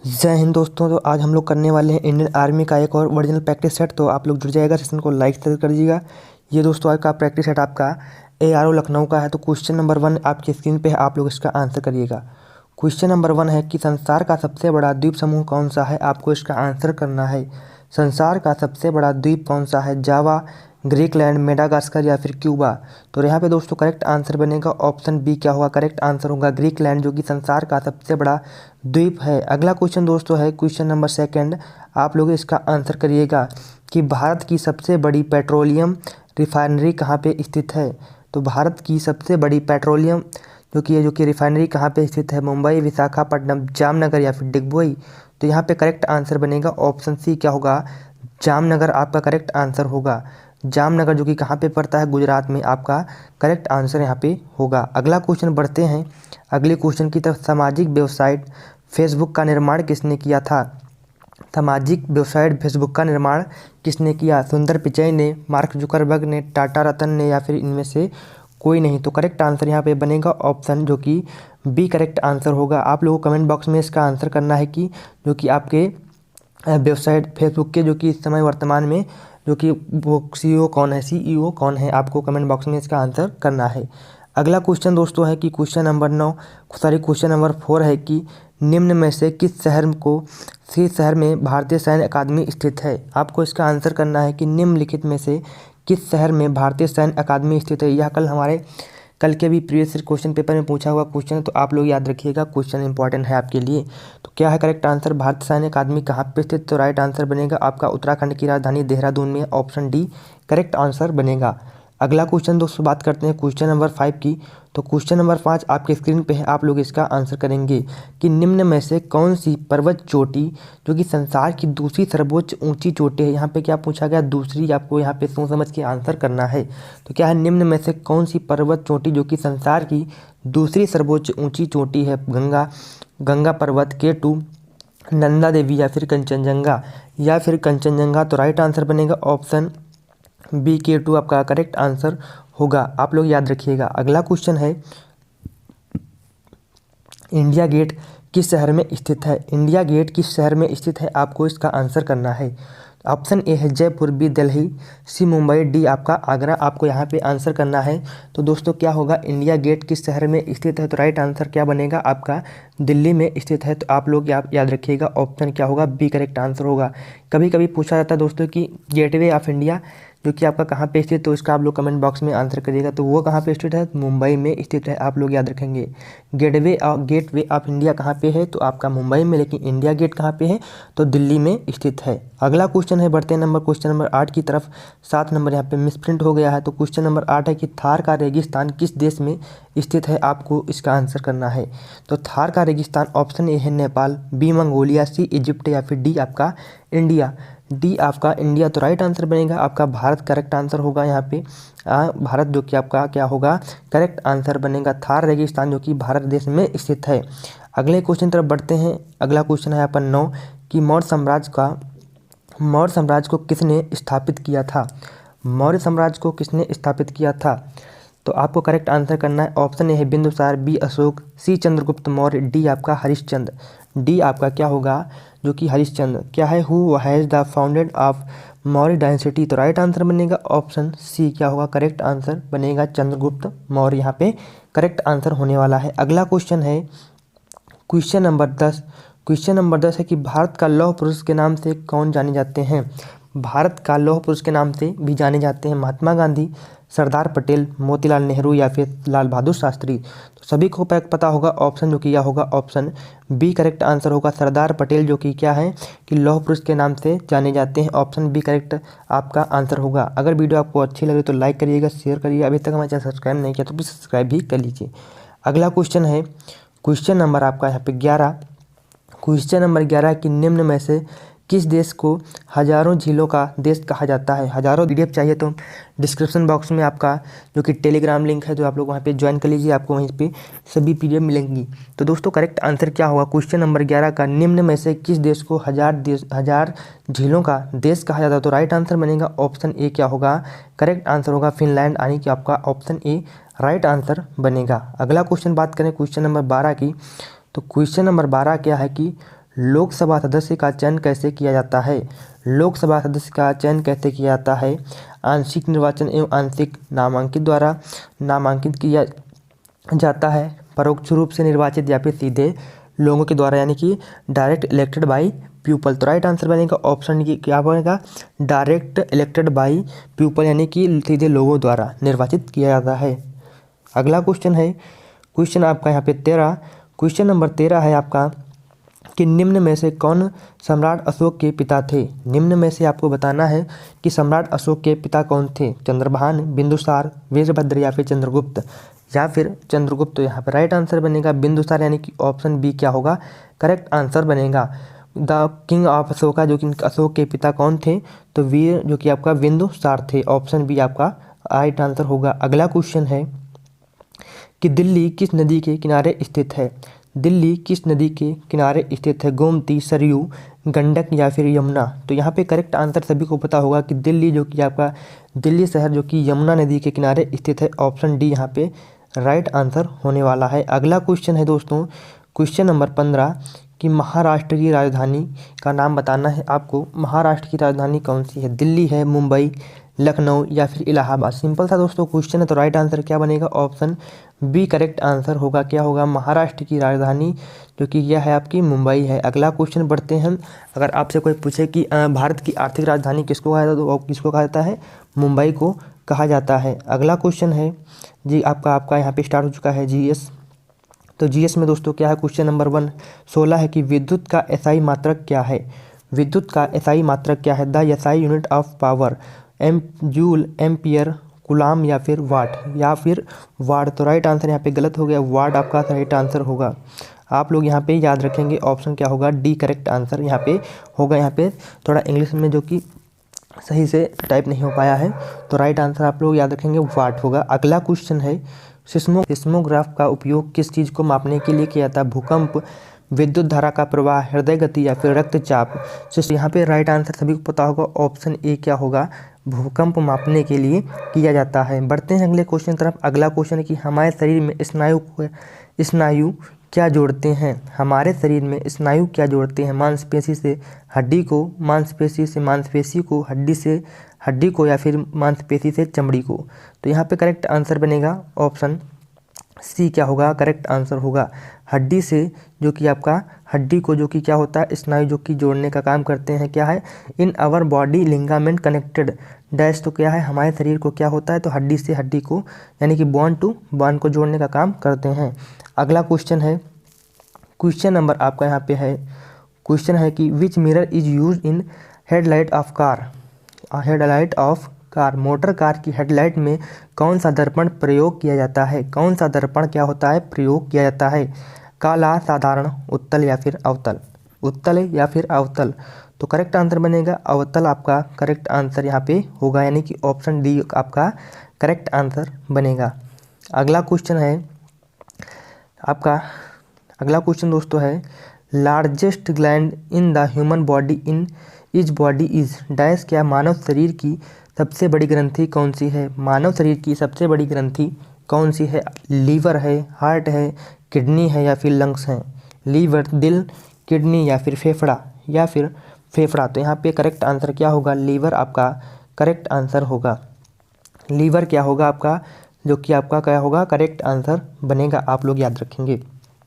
जय हिंद दोस्तों। तो आज हम लोग करने वाले हैं इंडियन आर्मी का एक और ओरिजिनल प्रैक्टिस सेट। तो आप लोग जुड़ जाएगा, सेशन को लाइक जरूर कर दीजिएगा। ये दोस्तों आज का प्रैक्टिस सेट आपका ARO लखनऊ का है। तो क्वेश्चन नंबर 1 आपकी स्क्रीन पे है, आप लोग इसका आंसर करिएगा। क्वेश्चन नंबर 1 है कि संसार का सबसे बड़ा द्वीप समूह कौन सा है, आपको इसका आंसर करना है। संसार का सबसे बड़ा द्वीप कौन सा है, जावा, ग्रीकलैंड, मेडागास्कर या फिर क्यूबा। तो यहाँ पे दोस्तों करेक्ट आंसर बनेगा ऑप्शन बी। क्या होगा करेक्ट आंसर होगा ग्रीकलैंड, जो कि संसार का सबसे बड़ा द्वीप है। अगला क्वेश्चन दोस्तों है क्वेश्चन नंबर 2, आप लोग इसका आंसर करिएगा कि भारत की सबसे बड़ी पेट्रोलियम रिफाइनरी कहाँ पे स्थित है। तो भारत की सबसे बड़ी पेट्रोलियम जो कि रिफाइनरी कहाँ पे स्थित है, मुंबई, विशाखापट्टनम, जामनगर या फिर डिगबोई। तो यहाँ पे करेक्ट आंसर बनेगा ऑप्शन सी। क्या होगा जामनगर आपका करेक्ट आंसर होगा। जामनगर जो कि कहाँ पे पड़ता है, गुजरात में, आपका करेक्ट आंसर यहाँ पे होगा। अगला क्वेश्चन बढ़ते हैं अगले क्वेश्चन की तरफ। सामाजिक वेबसाइट फेसबुक का निर्माण किसने किया था। सामाजिक वेबसाइट फेसबुक का निर्माण किसने किया, सुंदर पिचई ने, मार्क जुकरबर्ग ने, टाटा रतन ने या फिर इनमें से कोई नहीं। तो करेक्ट आंसर यहाँ पे बनेगा ऑप्शन जो कि बी करेक्ट आंसर होगा। आप लोगों को कमेंट बॉक्स में इसका आंसर करना है कि जो कि आपके वेबसाइट फेसबुक के जो कि इस समय वर्तमान में जो कि वो CEO कौन है, आपको कमेंट बॉक्स में इसका आंसर करना है। अगला क्वेश्चन दोस्तों है कि क्वेश्चन नंबर 4 है कि निम्न में से किस शहर में भारतीय सैन्य अकादमी स्थित है। आपको इसका आंसर करना है कि निम्नलिखित में से किस शहर में भारतीय सैन्य अकादमी स्थित है। यह कल के भी प्रीवियस क्वेश्चन पेपर में पूछा हुआ क्वेश्चन है, तो आप लोग याद रखिएगा, क्वेश्चन इंपॉर्टेंट है आपके लिए। तो क्या है करेक्ट आंसर, भारतीय सैन्य अकादमी कहाँ पे स्थित। तो राइट आंसर बनेगा आपका उत्तराखंड की राजधानी देहरादून में, ऑप्शन डी करेक्ट आंसर बनेगा। अगला क्वेश्चन दोस्तों बात करते हैं क्वेश्चन नंबर 5 की। तो क्वेश्चन नंबर 5 आपके स्क्रीन पे है, आप लोग इसका आंसर करेंगे कि निम्न में से कौन सी पर्वत चोटी जो कि संसार की दूसरी सर्वोच्च ऊंची चोटी है। यहाँ पे क्या पूछा गया, दूसरी, आपको यहाँ पे सोच समझ के आंसर करना है। तो क्या है निम्न में से कौन सी पर्वत चोटी जो कि संसार की दूसरी सर्वोच्च ऊंची चोटी है, गंगा पर्वत, K2, नंदा देवी या फिर कंचनजंगा। तो राइट आंसर बनेगा ऑप्शन बी, K2 आपका करेक्ट आंसर होगा। आप लोग याद रखिएगा। अगला क्वेश्चन है इंडिया गेट किस शहर में स्थित है। इंडिया गेट किस शहर में स्थित है, आपको इसका आंसर करना है। ऑप्शन ए है जयपुर, बी दिल्ली, सी मुंबई, डी आपका आगरा। आपको यहाँ पे आंसर करना है। तो दोस्तों क्या होगा, इंडिया गेट किस शहर में स्थित है। तो राइट आंसर क्या बनेगा आपका दिल्ली में स्थित है। तो आप लोग याद रखिएगा, ऑप्शन क्या होगा बी करेक्ट आंसर होगा। कभी कभी पूछा जाता है दोस्तों कि गेटवे ऑफ इंडिया जो कि आपका कहाँ पे स्थित, तो इसका आप लोग कमेंट बॉक्स में आंसर करिएगा। तो वो कहाँ पे स्थित है, मुंबई में स्थित है। आप लोग याद रखेंगे गेटवे ऑफ इंडिया कहाँ पे है, तो आपका मुंबई में, लेकिन इंडिया गेट कहाँ पे है, तो दिल्ली में स्थित है। अगला क्वेश्चन है, बढ़ते हैं क्वेश्चन नंबर 8 की तरफ। 7 नंबर यहाँ पे मिसप्रिंट हो गया है। तो क्वेश्चन नंबर 8 है कि थार का रेगिस्तान किस देश में स्थित है, आपको इसका आंसर करना है। तो थार का रेगिस्तान ऑप्शन ए है नेपाल, बी मंगोलिया, सी इजिप्ट या फिर डी आपका इंडिया। डी आपका इंडिया। तो राइट आंसर बनेगा आपका भारत करेक्ट आंसर होगा। यहाँ पे भारत जो कि आपका क्या होगा करेक्ट आंसर बनेगा, थार रेगिस्तान जो कि भारत देश में स्थित है। अगले क्वेश्चन तरफ बढ़ते हैं। अगला क्वेश्चन है अपन 9 कि मौर्य साम्राज्य को किसने स्थापित किया था। मौर्य साम्राज्य को किसने स्थापित किया था। तो आपको करेक्ट आंसर करना है। ऑप्शन ए है बिंदुसार, बी अशोक, सी चंद्रगुप्त मौर्य, डी आपका हरिश्चंद्र। डी आपका क्या होगा जो कि हरिश्चंद्र। क्या है, who has the founded of Maurya dynasty. तो राइट आंसर बनेगा ऑप्शन सी। क्या होगा करेक्ट आंसर बनेगा चंद्रगुप्त मौर्य, यहाँ पे करेक्ट आंसर होने वाला है। अगला क्वेश्चन है क्वेश्चन नंबर 10। क्वेश्चन नंबर 10 है कि भारत का लौह पुरुष के नाम से कौन जाने जाते हैं। भारत का लौह पुरुष के नाम से भी जाने जाते हैं महात्मा गांधी, सरदार पटेल, मोतीलाल नेहरू या फिर लाल बहादुर शास्त्री। तो सभी को पता होगा ऑप्शन जो कि यह होगा ऑप्शन बी करेक्ट आंसर होगा, सरदार पटेल, जो कि क्या है कि लौह पुरुष के नाम से जाने जाते हैं। ऑप्शन बी करेक्ट आपका आंसर होगा। अगर वीडियो आपको अच्छी लगे तो लाइक करिएगा, शेयर करिएगा। अभी तक हमारे चैनल सब्सक्राइब नहीं किया तो प्लीज़ सब्सक्राइब भी कर लीजिए। अगला क्वेश्चन है क्वेश्चन नंबर आपका यहाँ पे 11। क्वेश्चन नंबर 11 कि निम्न में से किस देश को हजारों झीलों का देश कहा जाता है। हजारों PDF चाहिए तो डिस्क्रिप्शन बॉक्स में आपका जो कि टेलीग्राम लिंक है, जो आप लोग वहाँ पे ज्वाइन कर लीजिए, आपको वहीं पे सभी PDF मिलेंगी। तो दोस्तों करेक्ट आंसर क्या होगा क्वेश्चन नंबर 11 का, निम्न में से किस देश को हजार झीलों का देश कहा जाता है। तो राइट आंसर बनेगा ऑप्शन ए। क्या होगा करेक्ट आंसर होगा फिनलैंड, यानी कि आपका ऑप्शन ए राइट आंसर बनेगा। अगला क्वेश्चन बात करें क्वेश्चन नंबर 12 की। तो क्वेश्चन नंबर 12 क्या है कि लोकसभा सदस्य का चयन कैसे किया जाता है? लोकसभा सदस्य का चयन कैसे किया जाता है? आंशिक निर्वाचन एवं आंशिक नामांकित द्वारा नामांकित किया जाता है, परोक्ष रूप से निर्वाचित या फिर सीधे लोगों के द्वारा, यानी कि डायरेक्ट इलेक्टेड बाई पीपल। तो राइट आंसर बनेगा ऑप्शन की क्या बनेगा? डायरेक्ट इलेक्टेड बाई पीपल, यानी कि सीधे लोगों द्वारा निर्वाचित किया जाता है। अगला क्वेश्चन है, क्वेश्चन आपका यहाँ पे 13, क्वेश्चन नंबर 13 है आपका कि निम्न में से कौन सम्राट अशोक के पिता थे? निम्न में से आपको बताना है कि सम्राट अशोक के पिता कौन थे? चंद्रभान, बिंदुसार, वीरभद्र या फिर चंद्रगुप्त या फिर चंद्रगुप्त। तो यहाँ पर राइट आंसर बनेगा बिंदुसार, यानी कि ऑप्शन बी क्या होगा? करेक्ट आंसर बनेगा। द किंग ऑफ अशोका, जो कि अशोक के पिता कौन थे? तो वीर जो कि आपका बिंदुसार थे। ऑप्शन बी आपका राइट आंसर होगा। अगला क्वेश्चन है कि दिल्ली किस नदी के किनारे स्थित है? दिल्ली किस नदी के किनारे स्थित है? गोमती, सरयू, गंडक या फिर यमुना। तो यहाँ पे करेक्ट आंसर सभी को पता होगा कि दिल्ली जो कि आपका दिल्ली शहर जो कि यमुना नदी के किनारे स्थित है। ऑप्शन डी यहाँ पे राइट आंसर होने वाला है। अगला क्वेश्चन है दोस्तों, क्वेश्चन नंबर 15 कि महाराष्ट्र की राजधानी का नाम बताना है आपको। महाराष्ट्र की राजधानी कौन सी है? दिल्ली है, मुंबई, लखनऊ या फिर इलाहाबाद। सिंपल सा दोस्तों क्वेश्चन है, तो राइट आंसर क्या बनेगा? ऑप्शन बी करेक्ट आंसर होगा। क्या होगा? महाराष्ट्र की राजधानी जो कि यह है आपकी मुंबई है। अगला क्वेश्चन बढ़ते हैं। अगर आपसे कोई पूछे कि भारत की आर्थिक राजधानी किसको कहा जाता है, तो किसको कहा जाता है? मुंबई को कहा जाता है। अगला क्वेश्चन है जी आपका यहाँ पे स्टार्ट हो चुका है जीएस। तो जीएस में दोस्तों क्या है? क्वेश्चन नंबर 16 है कि विद्युत का एसआई मात्रक क्या है? विद्युत का एसआई मात्रक क्या है? The SI unit of power, joule, ampere, coulomb या फिर वाट या फिर वाट। तो राइट आंसर यहाँ पे गलत हो गया, वाट आपका राइट आंसर होगा। आप लोग यहाँ पे याद रखेंगे ऑप्शन क्या होगा? डी करेक्ट आंसर यहाँ पे होगा। यहाँ पे थोड़ा इंग्लिश में जो कि सही से टाइप नहीं हो पाया है, तो राइट आंसर आप लोग याद रखेंगे वाट होगा। अगला क्वेश्चन है सिस्मोग्राफ का उपयोग किस चीज़ को मापने के लिए किया जाता है? भूकंप, विद्युत धारा का प्रवाह, हृदय गति या फिर रक्तचाप। यहाँ पे राइट आंसर सभी को पता होगा, ऑप्शन ए क्या होगा? भूकंप मापने के लिए किया जाता है। बढ़ते हैं अगले क्वेश्चन तरफ। अगला क्वेश्चन है कि हमारे शरीर में स्नायु क्या जोड़ते हैं? हमारे शरीर में स्नायु क्या जोड़ते हैं? मांसपेशी से हड्डी को, मांसपेशी से मांसपेशी को, हड्डी से हड्डी को या फिर मांसपेशी से चमड़ी को। तो यहाँ पे करेक्ट आंसर बनेगा ऑप्शन सी क्या होगा? करेक्ट आंसर होगा। हड्डी से जो कि आपका हड्डी को जो कि क्या होता है? स्नायु जो कि जोड़ने का काम करते हैं। क्या है? In our body ligament connected dash. तो क्या है? हमारे शरीर को क्या होता है? तो हड्डी से हड्डी को यानी कि बॉन्ड टू बॉन्ड को जोड़ने का काम करते हैं। अगला क्वेश्चन है, क्वेश्चन नंबर आपका यहाँ पे है, क्वेश्चन है कि विच mirror is use in headlight of car? Headlight of car, motor car की हेडलाइट में कौन सा दर्पण प्रयोग किया जाता है? कौन सा दर्पण क्या होता है? प्रयोग किया जाता है। काला, साधारण, उत्तल या फिर अवतल? उत्तल या फिर अवतल। तो करेक्ट आंसर बनेगा अवतल आपका करेक्ट आंसर यहाँ पे होगा, यानी कि ऑप्शन डी आपका करेक्ट आंसर बनेगा। अगला क्वेश्चन है आपका, अगला क्वेश्चन दोस्तों है largest gland in the human body is dash. क्या मानव शरीर की सबसे बड़ी ग्रंथि कौन सी है? मानव शरीर की सबसे बड़ी ग्रंथि कौन सी है? लीवर है, हार्ट है, किडनी है या फिर लंग्स है? लीवर, दिल, किडनी या फिर फेफड़ा। तो यहाँ पे करेक्ट आंसर क्या होगा? लीवर आपका करेक्ट आंसर होगा। लीवर क्या होगा आपका? जो कि आपका क्या होगा? करेक्ट आंसर बनेगा। आप लोग याद रखेंगे।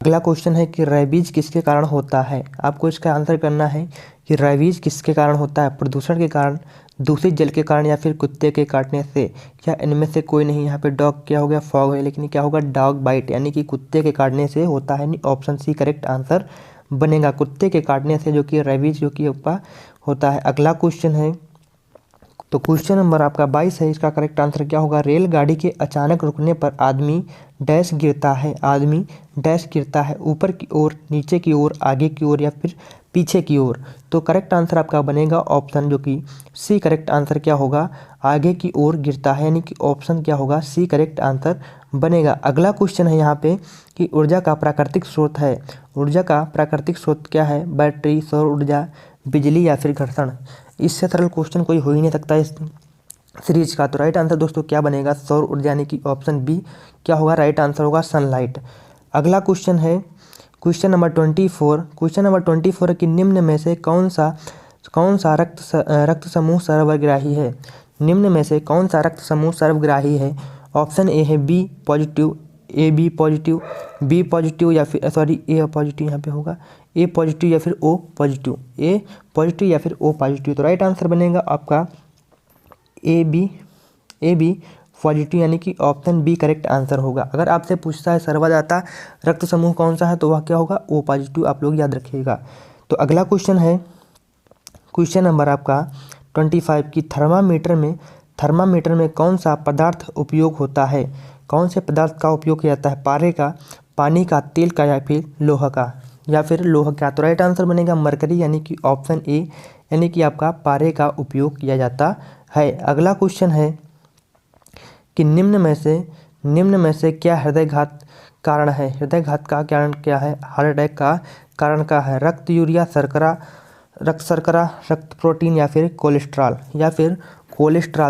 अगला क्वेश्चन है कि रेबीज किसके कारण होता है? आपको इसका आंसर करना है कि रेबीज किसके कारण होता है? प्रदूषण के कारण, दूषित जल के कारण या फिर कुत्ते के काटने से? क्या इनमें से कोई नहीं? यहाँ पे डॉग क्या हो गया? फॉग है, लेकिन क्या होगा? डॉग बाइट, यानी कि कुत्ते के काटने से होता है। ऑप्शन सी करेक्ट आंसर बनेगा, कुत्ते के काटने से जो कि रेबीज जो कि आपका होता है। अगला क्वेश्चन है, तो क्वेश्चन नंबर आपका 22 है, इसका करेक्ट आंसर क्या होगा? रेलगाड़ी के अचानक रुकने पर आदमी डैश गिरता है? आदमी डैश गिरता है, ऊपर की ओर, नीचे की ओर, आगे की ओर या फिर पीछे की ओर? तो करेक्ट आंसर आपका बनेगा ऑप्शन जो कि सी करेक्ट आंसर क्या होगा? आगे की ओर गिरता है, यानी कि ऑप्शन क्या होगा? सी करेक्ट आंसर बनेगा। अगला क्वेश्चन है यहाँ पे कि ऊर्जा का प्राकृतिक स्रोत है। ऊर्जा का प्राकृतिक स्रोत क्या है? बैटरी, सौर ऊर्जा, बिजली या फिर घर्षण? इससे सरल क्वेश्चन कोई हो ही नहीं सकता इस सीरीज का। तो राइट आंसर दोस्तों क्या बनेगा? सौर ऊर्जा, यानी कि ऑप्शन बी क्या होगा? राइट आंसर होगा सनलाइट। अगला क्वेश्चन है, क्वेश्चन नंबर 24 है कि निम्न में से कौन सा रक्त समूह सर्वग्राही है। निम्न में से कौन सा रक्त समूह सर्वग्राही है। ऑप्शन ए है B positive, A B positive, B positive या फिर ए पॉजिटिव यहाँ पे होगा, ए पॉजिटिव या फिर ओ पॉजिटिव, ए पॉजिटिव या फिर ओ पॉजिटिव। तो राइट आंसर बनेगा आपका ए बी पॉजिटिव, यानी कि ऑप्शन बी करेक्ट आंसर होगा। अगर आपसे पूछता है सर्वदाता रक्त समूह कौन सा है तो वह क्या होगा, ओ पॉजिटिव, आप लोग याद रखिएगा। तो अगला क्वेश्चन है क्वेश्चन नंबर आपका 25 की थर्मामीटर में कौन सा पदार्थ उपयोग होता है। कौन से पदार्थ का उपयोग किया जाता है, पारे का, पानी का, तेल का या फिर लोहा का, तो राइट आंसर बनेगा मरकरी, यानी कि ऑप्शन ए, यानी कि आपका पारे का उपयोग किया जाता है। अगला क्वेश्चन है कि निम्न में से क्या हृदयघात कारण है। हृदयघात का कारण क्या है, हार्ट अटैक का कारण क्या है। रक्त यूरिया, रक्त शर्करा, रक्त प्रोटीन या फिर कोलेस्ट्रॉल।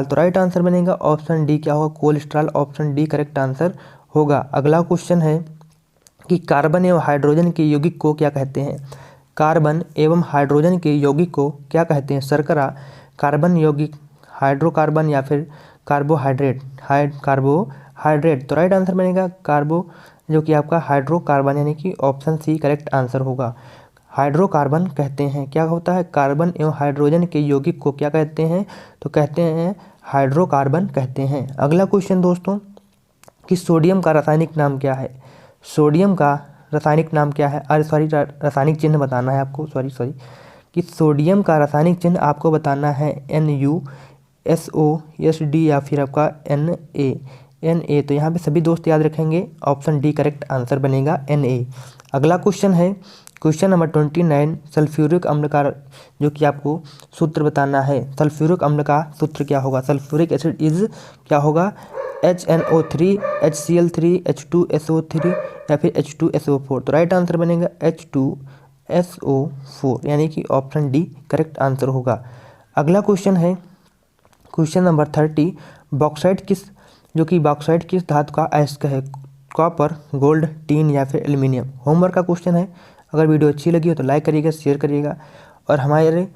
तो राइट आंसर बनेगा ऑप्शन डी, क्या होगा, cholesterol. Option D correct answer होगा। अगला क्वेश्चन है कि कार्बन एवं हाइड्रोजन के यौगिक को क्या कहते हैं। कार्बन एवं हाइड्रोजन के यौगिक को क्या कहते हैं। शर्करा, कार्बन यौगिक, हाइड्रोकार्बन या फिर कार्बोहाइड्रेट। तो राइट आंसर बनेगा जो कि आपका हाइड्रोकार्बन, यानी कि ऑप्शन सी करेक्ट आंसर होगा। हाइड्रोकार्बन कहते हैं, क्या होता है, कार्बन एवं हाइड्रोजन के यौगिक को क्या कहते हैं, तो कहते हैं हाइड्रोकार्बन कहते हैं। अगला क्वेश्चन दोस्तों कि सोडियम का रासायनिक नाम क्या है। सोडियम का रासायनिक नाम क्या है, रासायनिक चिन्ह बताना है आपको, कि सोडियम का रासायनिक चिन्ह आपको बताना है NuSO या फिर आपका Na। तो यहाँ पे सभी दोस्त याद रखेंगे, ऑप्शन डी करेक्ट आंसर बनेगा Na। अगला क्वेश्चन है क्वेश्चन नंबर 29, सल्फ्यूरिक अम्ल का जो कि आपको सूत्र बताना है। सल्फ्यूरिक अम्ल का सूत्र क्या होगा। सल्फ्यूरिक एसिड इज क्या होगा, HNO3, HCl3, H2SO3 या फिर H2SO4। तो राइट आंसर बनेगा H2SO4, यानी कि ऑप्शन डी करेक्ट आंसर होगा। अगला क्वेश्चन है क्वेश्चन नंबर 30, बॉक्साइट किस धातु का अयस्क है। कॉपर, गोल्ड, टीन या फिर एल्यूमिनियम। होमवर्क का क्वेश्चन है। अगर वीडियो अच्छी लगी हो तो लाइक करिएगा, शेयर करिएगा और हमारे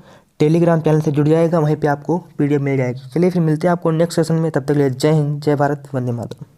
टेलीग्राम चैनल से जुड़ जाएगा, वहीं पे आपको PDF मिल जाएगी। चलिए फिर मिलते हैं आपको नेक्स्ट सेशन में, तब तक के लिए जय हिंद, जय भारत, वंदे मातरम।